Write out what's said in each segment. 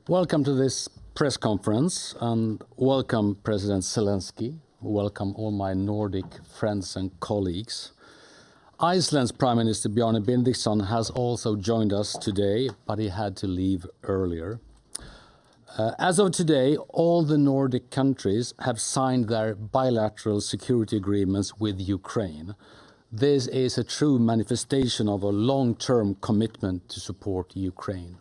Welcome to this press conference and welcome President Zelensky. Welcome all my Nordic friends and colleagues. Iceland's Prime Minister Bjarne Benediktsson has also joined us today, but he had to leave earlier. As of today, all the Nordic countries have signed their bilateral security agreements with Ukraine. This is a true manifestation of a long-term commitment to support Ukraine.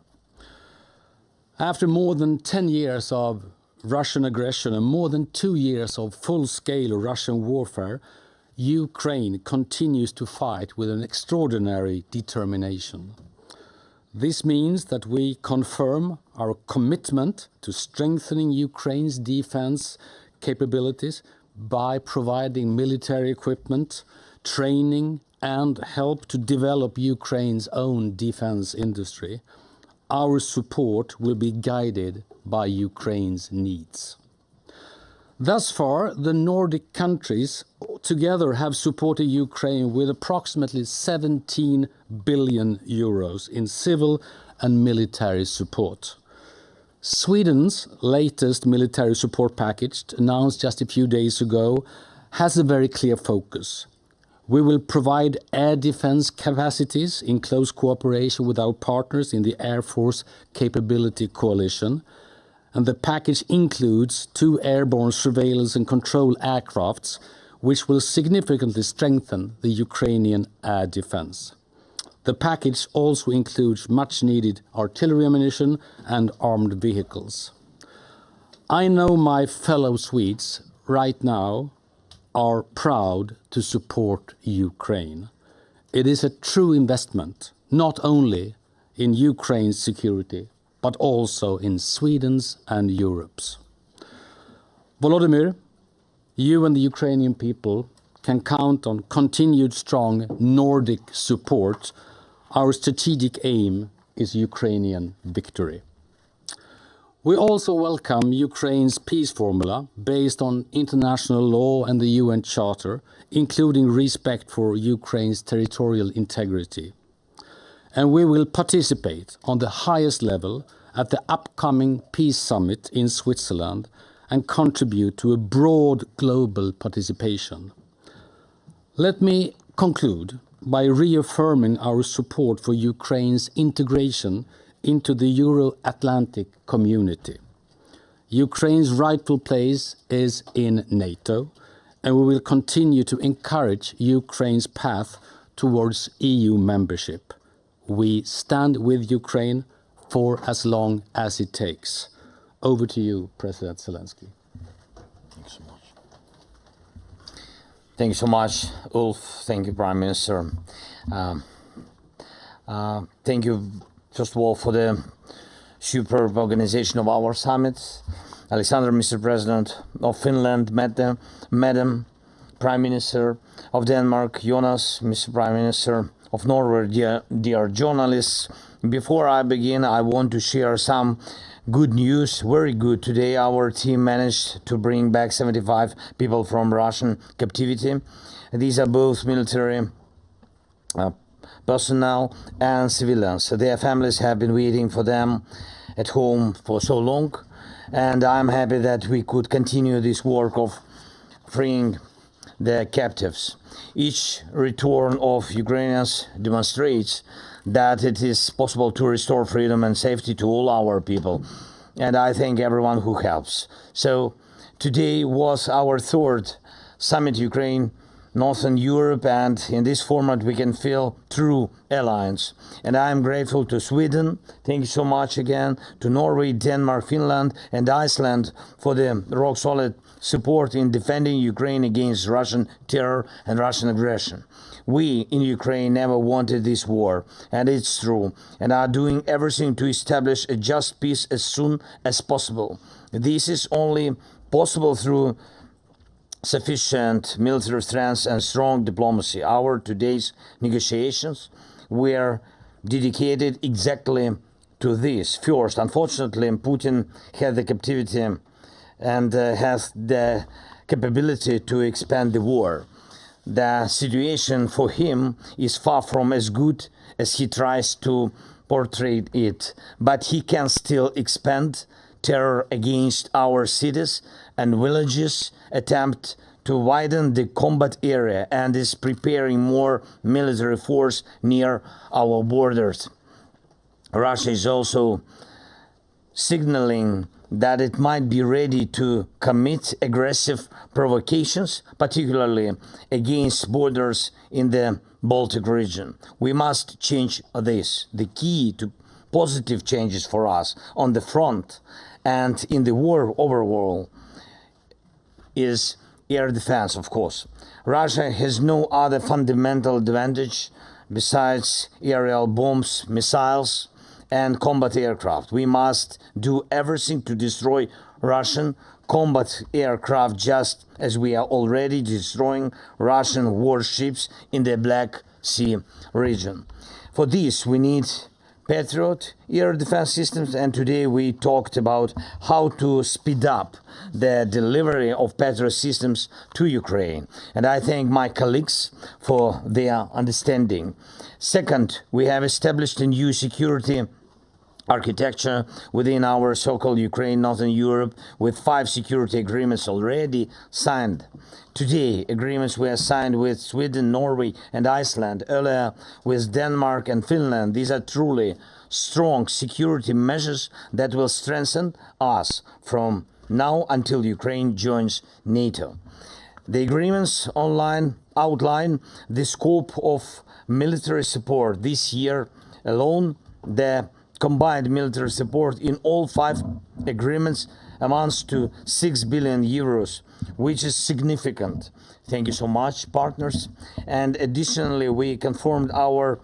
After more than 10 years of Russian aggression and more than 2 years of full-scale Russian warfare, Ukraine continues to fight with an extraordinary determination. This means that we confirm our commitment to strengthening Ukraine's defense capabilities by providing military equipment, training, and help to develop Ukraine's own defense industry. Our support will be guided by Ukraine's needs. Thus far, the Nordic countries together have supported Ukraine with approximately 17 billion euros in civil and military support. Sweden's latest military support package, announced just a few days ago, has a very clear focus. We will provide air defense capacities in close cooperation with our partners in the Air Force Capability Coalition, and the package includes 2 airborne surveillance and control aircrafts, which will significantly strengthen the Ukrainian air defense. The package also includes much-needed artillery ammunition and armed vehicles. I know my fellow Swedes right now are proud to support Ukraine. It is a true investment, not only in Ukraine's security, but also in Sweden's and Europe's. Volodymyr, you and the Ukrainian people can count on continued strong Nordic support. Our strategic aim is Ukrainian victory. We also welcome Ukraine's peace formula based on international law and the UN Charter, including respect for Ukraine's territorial integrity. And we will participate on the highest level at the upcoming Peace Summit in Switzerland and contribute to a broad global participation. Let me conclude by reaffirming our support for Ukraine's integration into the Euro-Atlantic community. Ukraine's rightful place is in NATO, and we will continue to encourage Ukraine's path towards EU membership. We stand with Ukraine for as long as it takes. Over to you, President Zelensky. Thanks so much. Thank you so much, Ulf. Thank you, Prime Minister. Thank you, first of all, for the superb organization of our summit. Alexander, Mr. President of Finland, Madam Prime Minister of Denmark, Jonas, Mr. Prime Minister of Norway, dear journalists. Before I begin, I want to share some good news, very good. Today our team managed to bring back 75 people from Russian captivity. These are both military personnel and civilians. Their families have been waiting for them at home for so long, and I'm happy that we could continue this work of freeing the captives. Each return of Ukrainians demonstrates that it is possible to restore freedom and safety to all our people, and I thank everyone who helps. So today was our 3rd summit Ukraine, Northern Europe, and in this format we can feel true alliance. And I am grateful to Sweden, thank you so much again, to Norway, Denmark, Finland and Iceland for the rock-solid support in defending Ukraine against Russian terror and Russian aggression. We in Ukraine never wanted this war, and it's true, and are doing everything to establish a just peace as soon as possible. This is only possible through sufficient military strength and strong diplomacy. Our today's negotiations were dedicated exactly to this. First, unfortunately, Putin had the captivity and has the capability to expand the war. The situation for him is far from as good as he tries to portray it, but he can still expand terror against our cities and villages, attempt to widen the combat area, and is preparing more military force near our borders. Russia is also signaling that it might be ready to commit aggressive provocations, particularly against borders in the Baltic region. We must change this. The key to positive changes for us on the front and in the war overall is air defense, of course. Russia has no other fundamental advantage besides aerial bombs, missiles, and combat aircraft. We must do everything to destroy Russian combat aircraft, just as we are already destroying Russian warships in the Black Sea region. For this, we need Patriot air defense systems, and today we talked about how to speed up the delivery of Patriot systems to Ukraine. And I thank my colleagues for their understanding. Second, we have established a new security architecture within our so-called Ukraine, Northern Europe, with 5 security agreements already signed. Today, agreements were signed with Sweden, Norway, and Iceland, earlier with Denmark and Finland. These are truly strong security measures that will strengthen us from now until Ukraine joins NATO. The agreements outline the scope of military support this year alone. The combined military support in all 5 agreements amounts to 6 billion euros, which is significant. Thank you so much, partners. And additionally, we confirmed our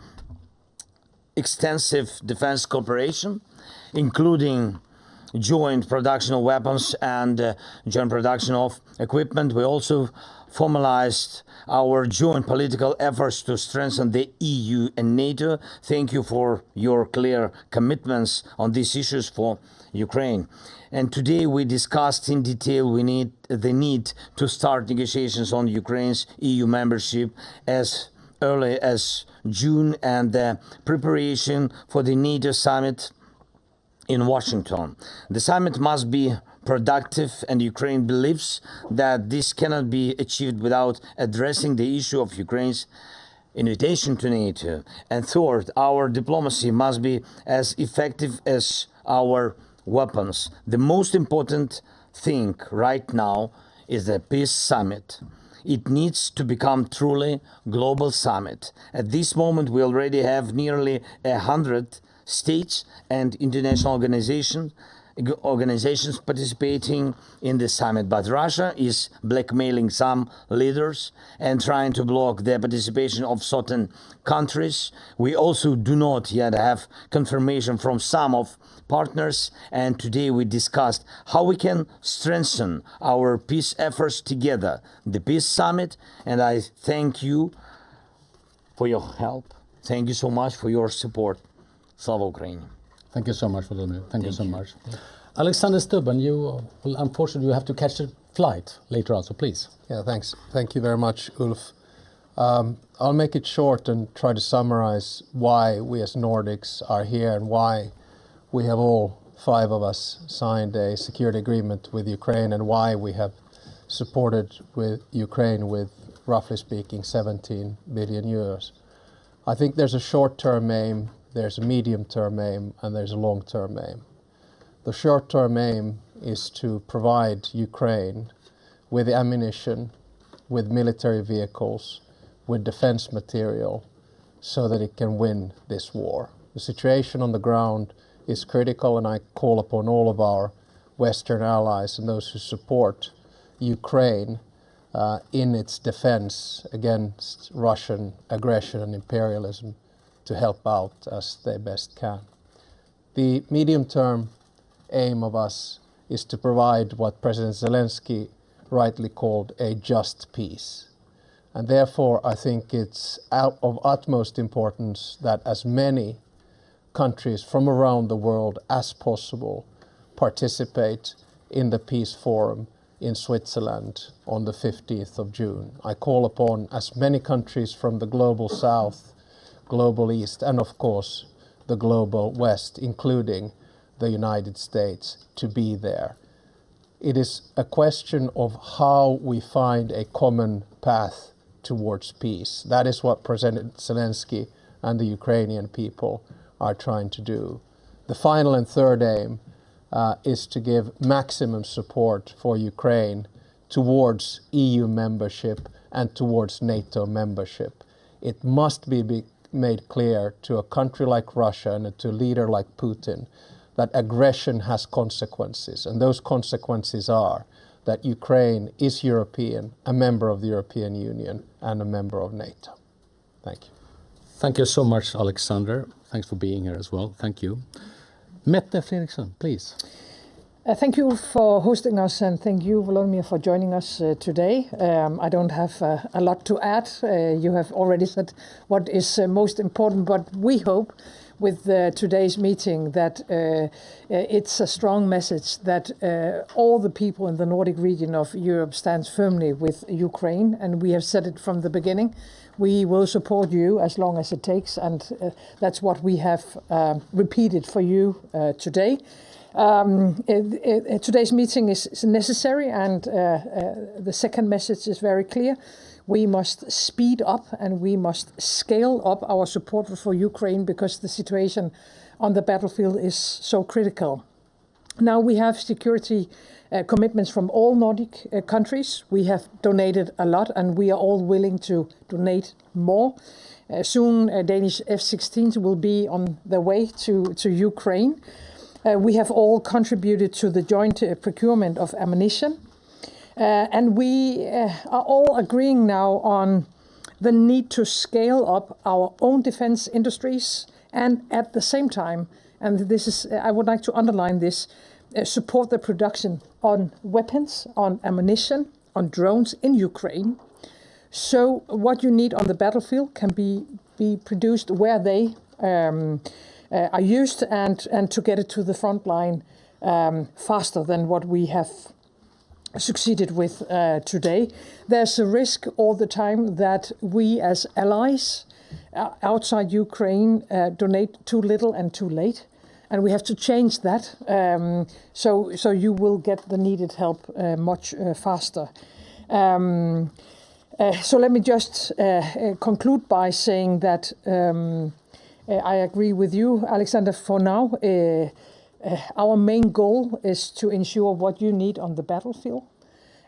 extensive defense cooperation, including joint production of weapons and joint production of equipment. We also formalized our joint political efforts to strengthen the EU and NATO. Thank you for your clear commitments on these issues for Ukraine. And today we discussed in detail the need to start negotiations on Ukraine's EU membership as early as June, and the preparation for the NATO summit in Washington. The summit must be productive, and Ukraine believes that this cannot be achieved without addressing the issue of Ukraine's invitation to NATO. And third, our diplomacy must be as effective as our weapons. The most important thing right now is the peace summit. It needs to become truly global summit. At this moment, we already have nearly 100 states and international organizations participating in the summit. But Russia is blackmailing some leaders and trying to block the participation of certain countries. We also do not yet have confirmation from some of partners, and today we discussed how we can strengthen our peace efforts together, the peace summit. And I thank you for your help. Thank you so much for your support. Slava Ukraini. Thank you so much, Volodymyr. Thank you so much. Alexander Stubben, you will unfortunately have to catch a flight later on, so please. Yeah, thanks. Thank you very much, Ulf. I'll make it short and try to summarize why we as Nordics are here and why we have all 5 of us signed a security agreement with Ukraine, and why we have supported with Ukraine with, roughly speaking, 17 billion euros. I think there's a short-term aim, there's a medium-term aim, and there's a long-term aim. The short-term aim is to provide Ukraine with ammunition, with military vehicles, with defense material, so that it can win this war. The situation on the ground is critical, and I call upon all of our Western allies and those who support Ukraine in its defense against Russian aggression and imperialism to help out as they best can. The medium-term aim of us is to provide what President Zelensky rightly called a just peace. And therefore, I think it's of utmost importance that as many countries from around the world as possible participate in the Peace Forum in Switzerland on the 15th of June. I call upon as many countries from the global south, global east, and of course the global West, including the United States, to be there. It is a question of how we find a common path towards peace. That is what President Zelensky and the Ukrainian people are trying to do. The final and third aim is to give maximum support for Ukraine towards EU membership and towards NATO membership. It must be made clear to a country like Russia and to a leader like Putin that aggression has consequences, and those consequences are that Ukraine is European, a member of the European Union, and a member of NATO. Thank you. Thank you so much, Alexander. Thanks for being here as well. Thank you. Mette Fredriksson, please. Thank you for hosting us, and thank you, Volodymyr, for joining us today. I don't have a lot to add. You have already said what is most important, but we hope with today's meeting that it's a strong message that all the people in the Nordic region of Europe stands firmly with Ukraine, and we have said it from the beginning. We will support you as long as it takes, and that's what we have repeated for you today. Today's meeting is necessary, and the second message is very clear. We must speed up and we must scale up our support for Ukraine because the situation on the battlefield is so critical. Now we have security commitments from all Nordic countries. We have donated a lot and we are all willing to donate more. Soon Danish F-16s will be on their way to Ukraine. We have all contributed to the joint procurement of ammunition. And we are all agreeing now on the need to scale up our own defense industries and at the same time, and this is, I would like to underline this, support the production on weapons, on ammunition, on drones in Ukraine. So what you need on the battlefield can be produced where they are used and to get it to the front line faster than what we have succeeded with today. There's a risk all the time that we as allies outside Ukraine donate too little and too late, and we have to change that so you will get the needed help much faster. So let me just conclude by saying that I agree with you, Alexander, for now. Our main goal is to ensure what you need on the battlefield,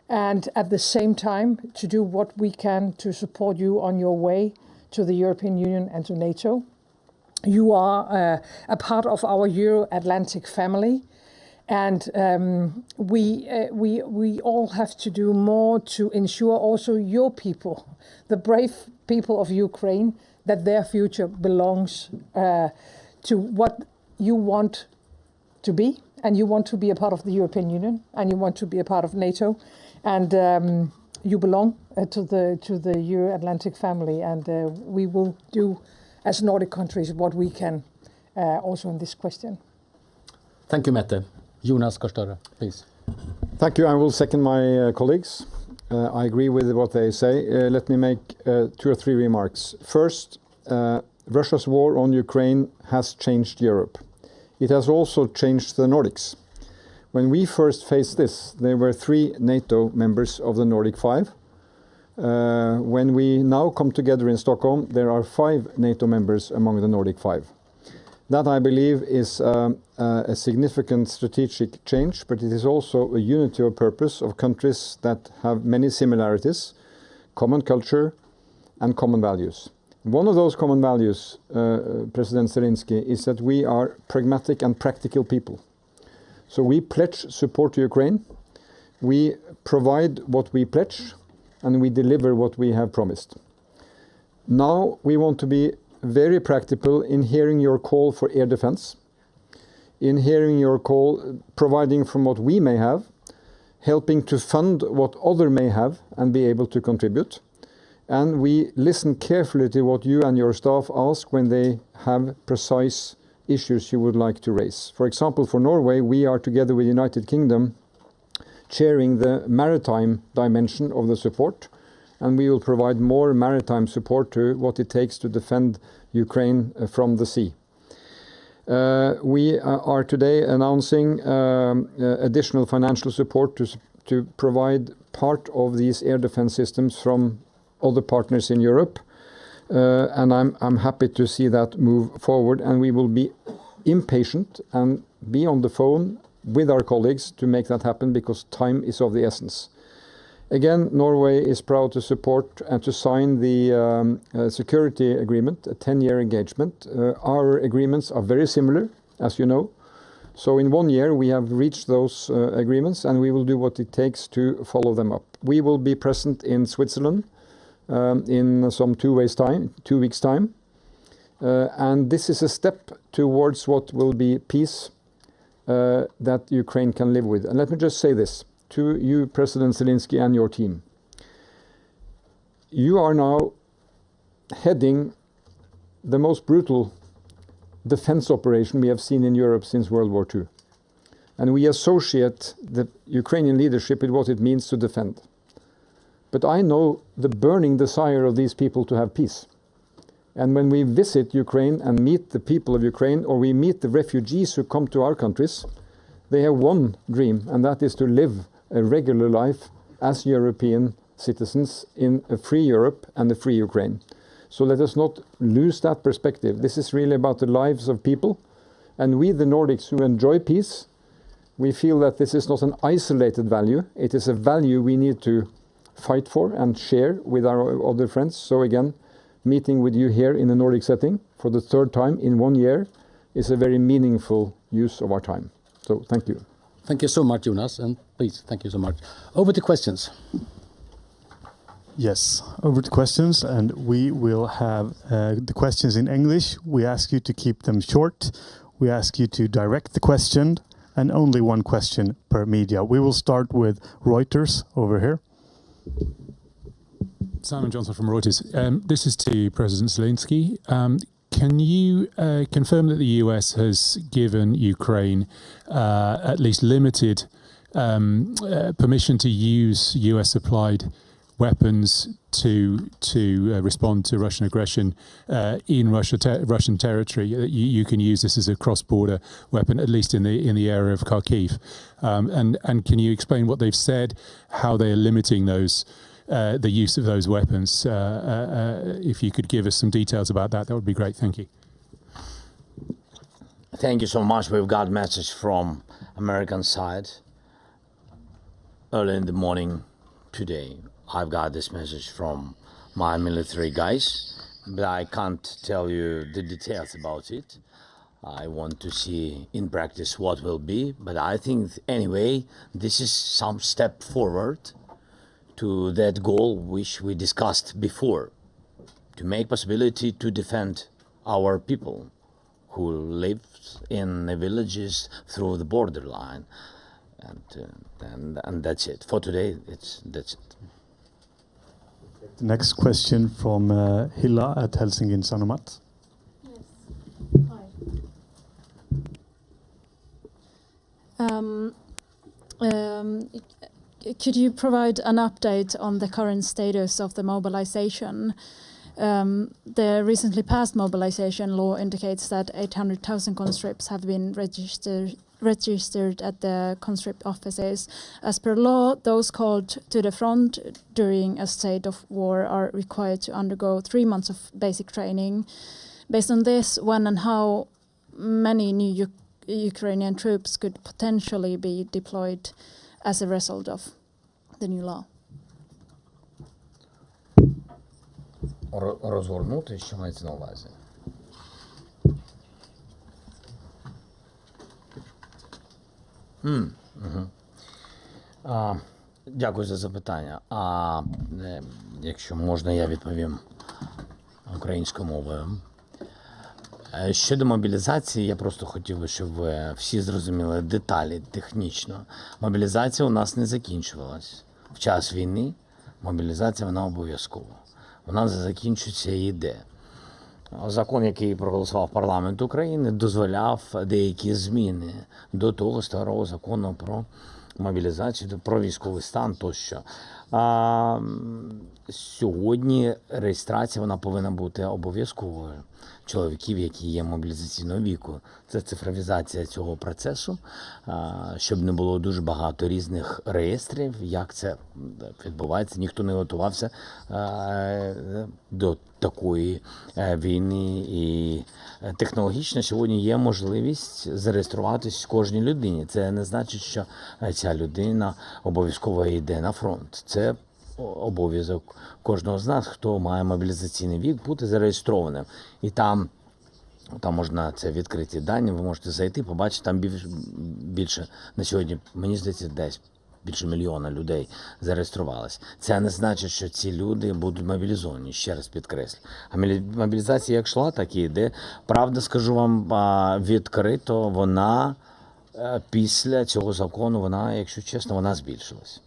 and at the same time to do what we can to support you on your way to the European Union and to NATO. You are a part of our Euro-Atlantic family, and we all have to do more to ensure also your people, the brave people of Ukraine, that their future belongs to what you want to be, and you want to be a part of the European Union, and you want to be a part of NATO, and you belong to the Euro-Atlantic family, and we will do as Nordic countries what we can also in this question. Thank you, Mette. Jonas Gahr-Støre, please. Thank you. I will second my colleagues. I agree with what they say. Let me make 2 or 3 remarks. First, Russia's war on Ukraine has changed Europe. It has also changed the Nordics. When we first faced this, there were 3 NATO members of the Nordic 5. When we now come together in Stockholm, there are 5 NATO members among the Nordic 5. That, I believe, is a significant strategic change, but it is also a unity of purpose of countries that have many similarities, common culture and common values. One of those common values, President Zelensky, is that we are pragmatic and practical people. So we pledge support to Ukraine, we provide what we pledge, and we deliver what we have promised. Now we want to be very practical in hearing your call for air defense, in hearing your call, providing from what we may have, helping to fund what others may have and be able to contribute. And we listen carefully to what you and your staff ask when they have precise issues you would like to raise. For example, for Norway, we are together with the United Kingdom chairing the maritime dimension of the support, and we will provide more maritime support to what it takes to defend Ukraine from the sea. We are today announcing additional financial support to provide part of these air defense systems from other partners in Europe. And I'm happy to see that move forward, and we will be impatient and be on the phone with our colleagues to make that happen, because time is of the essence. Again, Norway is proud to support and to sign the security agreement, a 10-year engagement. Our agreements are very similar, as you know. So in 1 year we have reached those agreements, and we will do what it takes to follow them up. We will be present in Switzerland in some 2 weeks' time. And this is a step towards what will be peace that Ukraine can live with. And let me just say this to you, President Zelensky, and your team. You are now heading the most brutal defense operation we have seen in Europe since World War II. And we associate the Ukrainian leadership with what it means to defend. But I know the burning desire of these people to have peace. And when we visit Ukraine and meet the people of Ukraine, or we meet the refugees who come to our countries, they have one dream, and that is to live a regular life as European citizens in a free Europe and a free Ukraine. So let us not lose that perspective. This is really about the lives of people. And we, the Nordics who enjoy peace, we feel that this is not an isolated value. It is a value we need to fight for and share with our other friends. So again, meeting with you here in a Nordic setting for the 3rd time in 1 year is a very meaningful use of our time. So thank you. Thank you so much, Jonas, and please, thank you so much. Over to questions. Yes, over to questions, and we will have the questions in English. We ask you to keep them short. We ask you to direct the question, and only one question per media. We will start with Reuters over here. Simon Johnson from Reuters. This is to President Zelensky. Can you confirm that the US has given Ukraine at least limited permission to use US-supplied weapons to respond to Russian aggression in Russian territory? You can use this as a cross-border weapon, at least in the area of Kharkiv. And can you explain what they've said, how they are limiting those? The use of those weapons. If you could give us some details about that, that would be great. Thank you. Thank you so much. We've got a message from American side early in the morning today. I've got this message from my military guys, but I can't tell you the details about it. I want to see in practice what will be, but I think anyway, this is some step forward to that goal which we discussed before, to make possibility to defend our people who live in the villages through the borderline, and that's it for today. That's it. The next question from Hilla at Helsingin Sanomat. Yes. Could you provide an update on the current status of the mobilization? The recently passed mobilization law indicates that 800,000 conscripts have been registered at the conscript offices. As per law, those called to the front during a state of war are required to undergo 3 months of basic training. Based on this, when and how many new Ukrainian troops could potentially be deployed as a result of the new law? Розгорнути, що мається на увазі? Дякую за запитання. Якщо можна, я відповім українською мовою. Щодо мобілізації, я просто хотів би, щоб ви всі зрозуміли деталі технічно. Мобілізація у нас не закінчувалась. В час війни мобілізація, вона обов'язкова. Вона закінчується і йде. Закон, який проголосував парламент України, дозволяв деякі зміни до того старого закону про мобілізацію, про військовий стан тощо. Сьогодні реєстрація вона повинна бути обов'язковою. чоловіків, які є мобілізаційного віку. Це цифровізація цього процесу, щоб не було дуже багато різних реєстрів, як це відбувається. Ніхто не готувався до такої війни. І технологічно сьогодні є можливість зареєструватись кожній людині. Це не значить, що ця людина обов'язково йде на фронт. Це обов'язок кожного з нас, хто має мобілізаційний вік, бути зареєстрованим. І там можна, це відкриті дані, ви можете зайти, побачити, там більше на сьогодні, мені здається, десь більше мільйона людей зареєструвалось. Це не значить, що ці люди будуть мобілізовані, ще раз підкреслю. А мобілізація як йшла, так і йде. Правда, скажу вам відкрито, вона після цього закону, вона, якщо чесно, вона збільшилась.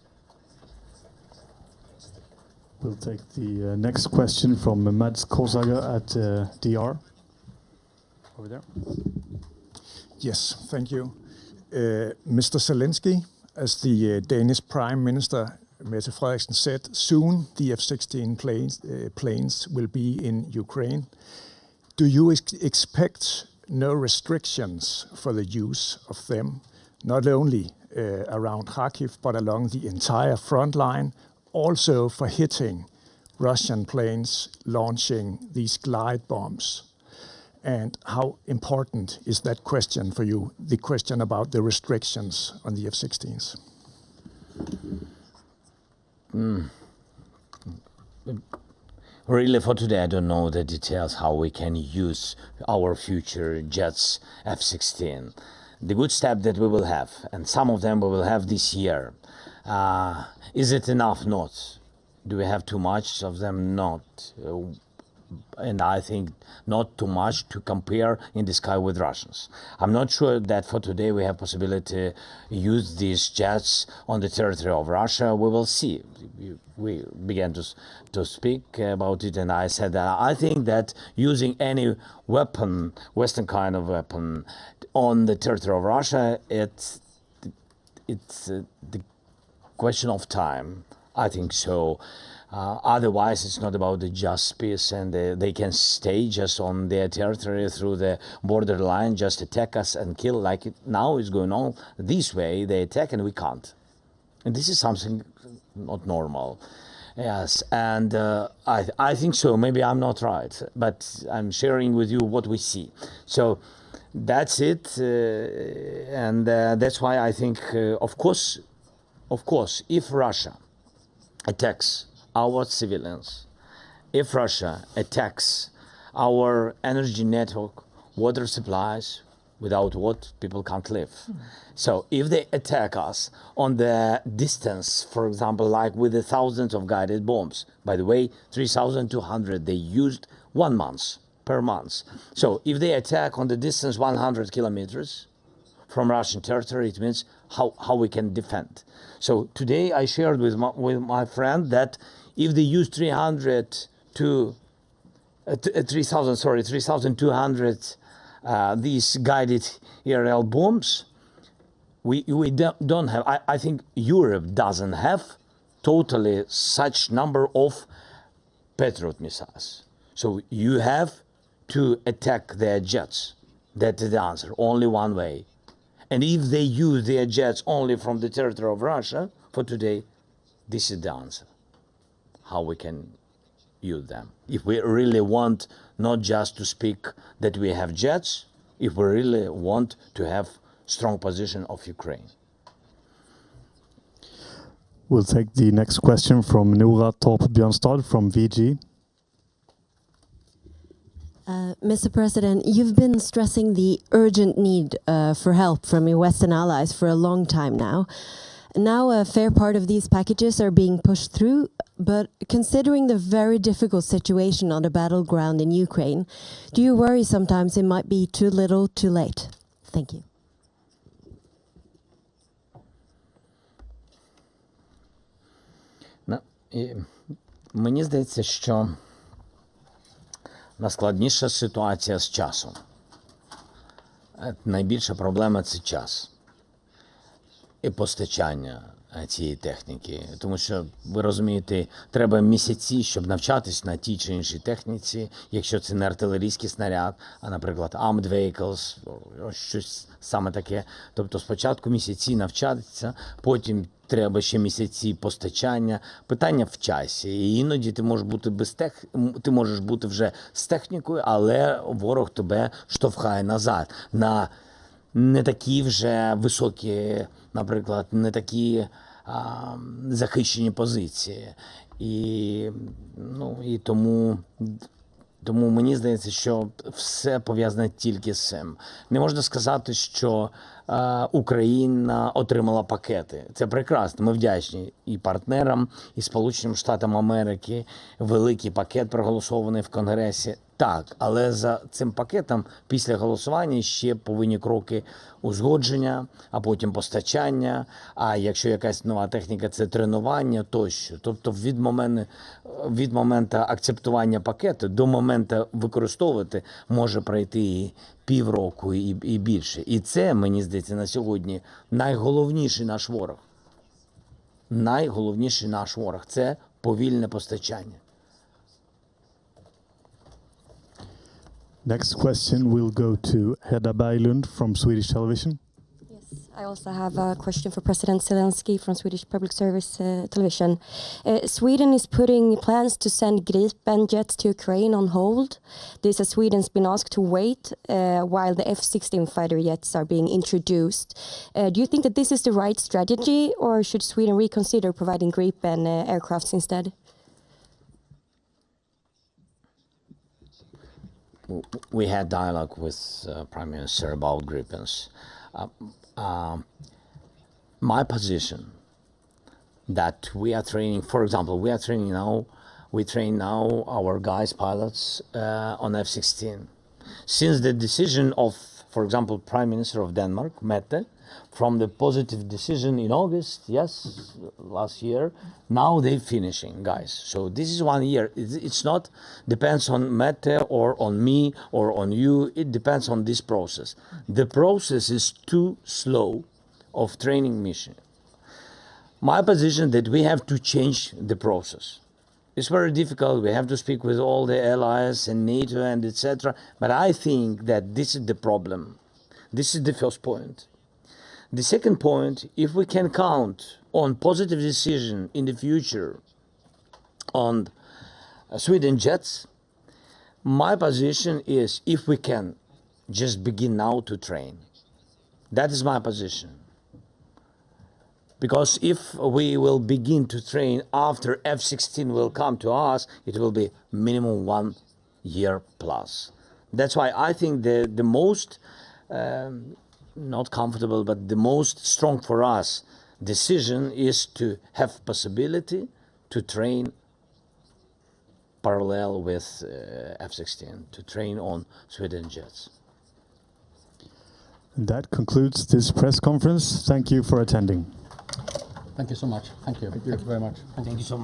We'll take the next question from Mads Kosager at DR. Over there. Yes, thank you. Mr. Zelensky, as the Danish Prime Minister Mette Frederiksen said, soon the F-16 planes will be in Ukraine. Do you expect no restrictions for the use of them, not only around Kharkiv, but along the entire front line, also for hitting Russian planes launching these glide bombs? And how important is that question for you, the question about the restrictions on the F-16s? Really, for today, I don't know the details how we can use our future jets F-16. The good step that we will have, and some of them we will have this year. Is it enough? Not. Do we have too much of them? Not. And I think not too much to compare in the sky with Russians. I'm not sure that for today we have possibility to use these jets on the territory of Russia. We will see. We began to speak about it, and I said that I think that using any weapon, Western kind of weapon, on the territory of Russia, it's the question of time. I think so. Otherwise, it's not about the just peace, and they can stay just on their territory through the borderline, just attack us and kill like it now is going on. This way, they attack and we can't. And this is something not normal. Yes, and I think so. Maybe I'm not right, but I'm sharing with you what we see. So that's it, and that's why I think, of course, if Russia attacks our civilians, if Russia attacks our energy network, water supplies, without what people can't live. So if they attack us on the distance, for example, like with the thousands of guided bombs, by the way, 3,200 they used 1 month per month. So if they attack on the distance 100 kilometers from Russian territory, it means how we can defend. So today I shared with my friend that if they use 3,200 these guided aerial bombs, we don't have, I think Europe doesn't have totally such number of Patriot missiles. So you have to attack their jets. That's the answer, only one way. And if they use their jets only from the territory of Russia, for today, this is the answer. How we can use them. If we really want not just to speak that we have jets, if we really want to have strong position of Ukraine. We'll take the next question from Nora Torp Björnstad from VG. Mr. President, you've been stressing the urgent need for help from your Western allies for a long time now. Now a fair part of these packages are being pushed through, but considering the very difficult situation on the battleground in Ukraine, do you worry sometimes it might be too little too late? Thank you. Мені здається, що найскладніша ситуація з часом. Найбільша проблема – це час і постачання цієї техніки. Тому що, ви розумієте, треба місяці, щоб навчатись на тій чи іншій техніці, якщо це не артилерійський снаряд, а, наприклад, armored vehicles, щось саме таке. Тобто спочатку місяці навчатися, потім треба ще місяці постачання. Питання в часі. І іноді ти можеш бути ти можеш бути вже з технікою, але ворог тебе штовхає назад на не такі вже високі, наприклад, не такі захищені позиції. І тому мені здається, що все пов'язане тільки з цим. Не можна сказати, що Україна отримала пакети. Це прекрасно. Ми вдячні і партнерам, і Сполученим Штатам Америки. Великий пакет проголосований в Конгресі. Так, але за цим пакетом після голосування ще повинні кроки узгодження, а потім постачання, а якщо якась нова техніка, це тренування тощо. Тобто від моменту акцептування пакету до моменту використовувати може пройти і півроку, і більше. І це, мені здається, на сьогодні найголовніший наш ворог. Найголовніший наш ворог – це повільне постачання. Next question will go to Hedda Berglund from Swedish television. Yes, I also have a question for President Zelensky from Swedish Public Service Television. Sweden is putting plans to send Gripen jets to Ukraine on hold. This as Sweden's been asked to wait while the F-16 fighter jets are being introduced. Do you think that this is the right strategy, or should Sweden reconsider providing Gripen aircrafts instead? We had dialogue with Prime Minister about Gripens. My position that we are training, for example, we train now our guys, pilots on F-16. Since the decision of, for example, Prime Minister of Denmark, Mette, from the positive decision in August, yes, last year, now they're finishing, guys. So this is 1 year. It's not depends on Mette or on me or on you. It depends on this process. The process is too slow of training mission. My position that we have to change the process. It's very difficult. We have to speak with all the allies and NATO and etc. But I think that this is the problem. This is the first point. The second point, if we can count on positive decision in the future on Sweden jets, my position is if we can just begin now to train. That is my position. Because if we will begin to train after F-16 will come to us, it will be minimum 1 year plus. That's why I think the most not comfortable, but the most strong for us decision is to have possibility to train parallel with F-16, to train on Sweden jets. That concludes this press conference. Thank you for attending. Thank you so much. Thank you. Thank you very much. Thank you so much.